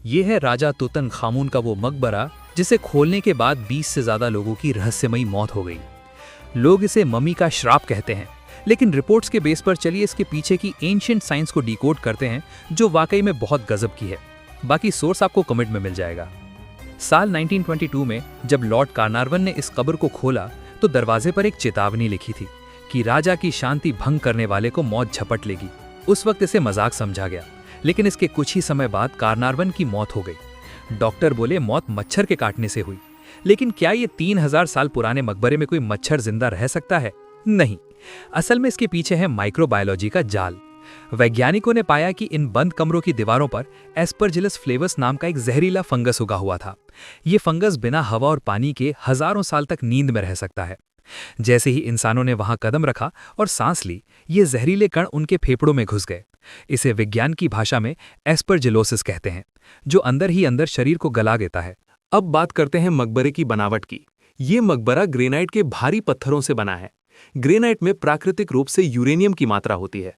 ये है राजा तुतनखामुन का वो मकबरा जिसे खोलने के बाद 20 से ज्यादा लोगों की रहस्यमयी मौत हो गई। लोग इसे मम्मी का श्राप कहते हैं, लेकिन रिपोर्ट्स के बेस पर चलिए इसके पीछे की एंशिएंट साइंस को डिकोड करते हैं, जो वाकई में बहुत गजब की है। बाकी सोर्स आपको कमेंट में मिल जाएगा। साल 1922 में जब लॉर्ड कार्नारवन ने इस कब्र को खोला तो दरवाजे पर एक चेतावनी लिखी थी कि राजा की शांति भंग करने वाले को मौत झपट लेगी। उस वक्त इसे मजाक समझा गया, लेकिन इसके कुछ ही समय बाद कार्नारवन की मौत हो गई। डॉक्टर बोले मौत मच्छर के काटने से हुई, लेकिन क्या ये 3000 साल पुराने मकबरे में कोई मच्छर जिंदा रह सकता है? नहीं, असल में इसके पीछे है माइक्रोबायोलॉजी का जाल। वैज्ञानिकों ने पाया कि इन बंद कमरों की दीवारों पर एस्परजिलस फ्लेवस नाम का एक जहरीला फंगस उगा हुआ था। ये फंगस बिना हवा और पानी के हजारों साल तक नींद में रह सकता है। जैसे ही इंसानों ने वहां कदम रखा और सांस ली, ये जहरीले कण उनके फेफड़ों में घुस गए। इसे विज्ञान की भाषा में एस्परजिलोसिस कहते हैं, जो अंदर ही अंदर शरीर को गला देता है। अब बात करते हैं मकबरे की बनावट की। ये मकबरा ग्रेनाइट के भारी पत्थरों से बना है। ग्रेनाइट में प्राकृतिक रूप से यूरेनियम की मात्रा होती है।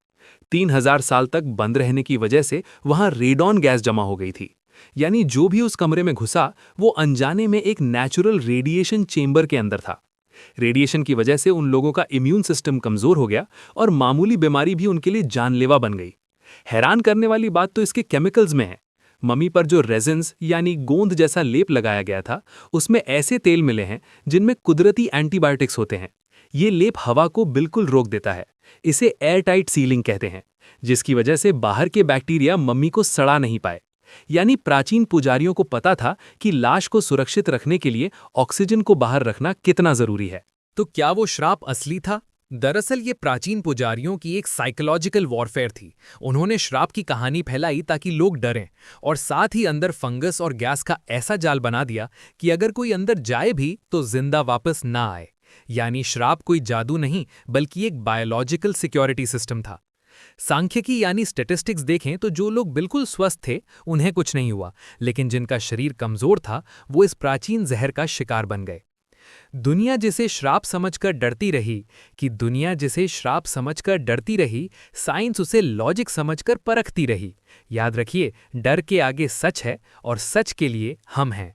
3000 साल तक बंद रहने की वजह से वहां रेडॉन गैस जमा हो गई थी, यानी जो भी उस कमरे में घुसा वो अनजाने में एक नेचुरल रेडिएशन चेंबर के अंदर था। रेडिएशन की वजह से उन लोगों का इम्यून सिस्टम कमजोर हो गया और मामूली बीमारी भी उनके लिए जानलेवा बन गई। हैरान करने वाली बात तो इसके केमिकल्स में है। मम्मी पर जो रेजिन्स यानी गोंद जैसा लेप लगाया गया था, उसमें ऐसे तेल मिले हैं जिनमें कुदरती एंटीबायोटिक्स होते हैं। ये लेप हवा को बिल्कुल रोक देता है। इसे एयरटाइट सीलिंग कहते हैं, जिसकी वजह से बाहर के बैक्टीरिया मम्मी को सड़ा नहीं पाए। यानी प्राचीन पुजारियों को पता था कि लाश को सुरक्षित रखने के लिए ऑक्सीजन को बाहर रखना कितना जरूरी है। तो क्या वो श्राप असली था? दरअसल ये प्राचीन पुजारियों की एक साइकोलॉजिकल वॉरफेयर थी। उन्होंने श्राप की कहानी फैलाई ताकि लोग डरें, और साथ ही अंदर फंगस और गैस का ऐसा जाल बना दिया कि अगर कोई अंदर जाए भी तो जिंदा वापस ना आए। यानी श्राप कोई जादू नहीं, बल्कि एक बायोलॉजिकल सिक्योरिटी सिस्टम था। सांख्यिकी यानी स्टैटिस्टिक्स देखें तो जो लोग बिल्कुल स्वस्थ थे उन्हें कुछ नहीं हुआ, लेकिन जिनका शरीर कमजोर था वो इस प्राचीन जहर का शिकार बन गए। दुनिया जिसे श्राप समझकर डरती रही, साइंस उसे लॉजिक समझकर परखती रही। याद रखिए, डर के आगे सच है और सच के लिए हम हैं।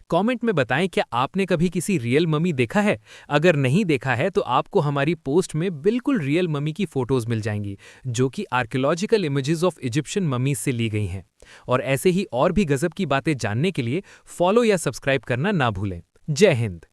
कमेंट में बताएं, क्या आपने कभी किसी रियल मम्मी देखा है? अगर नहीं देखा है तो आपको हमारी पोस्ट में बिल्कुल रियल मम्मी की फोटोज मिल जाएंगी, जो कि archaeological images of Egyptian mummies से ली गई हैं। और ऐसे ही और भी गजब की बातें जानने के लिए फॉलो या सब्सक्राइब करना ना भूलें। जय हिंद।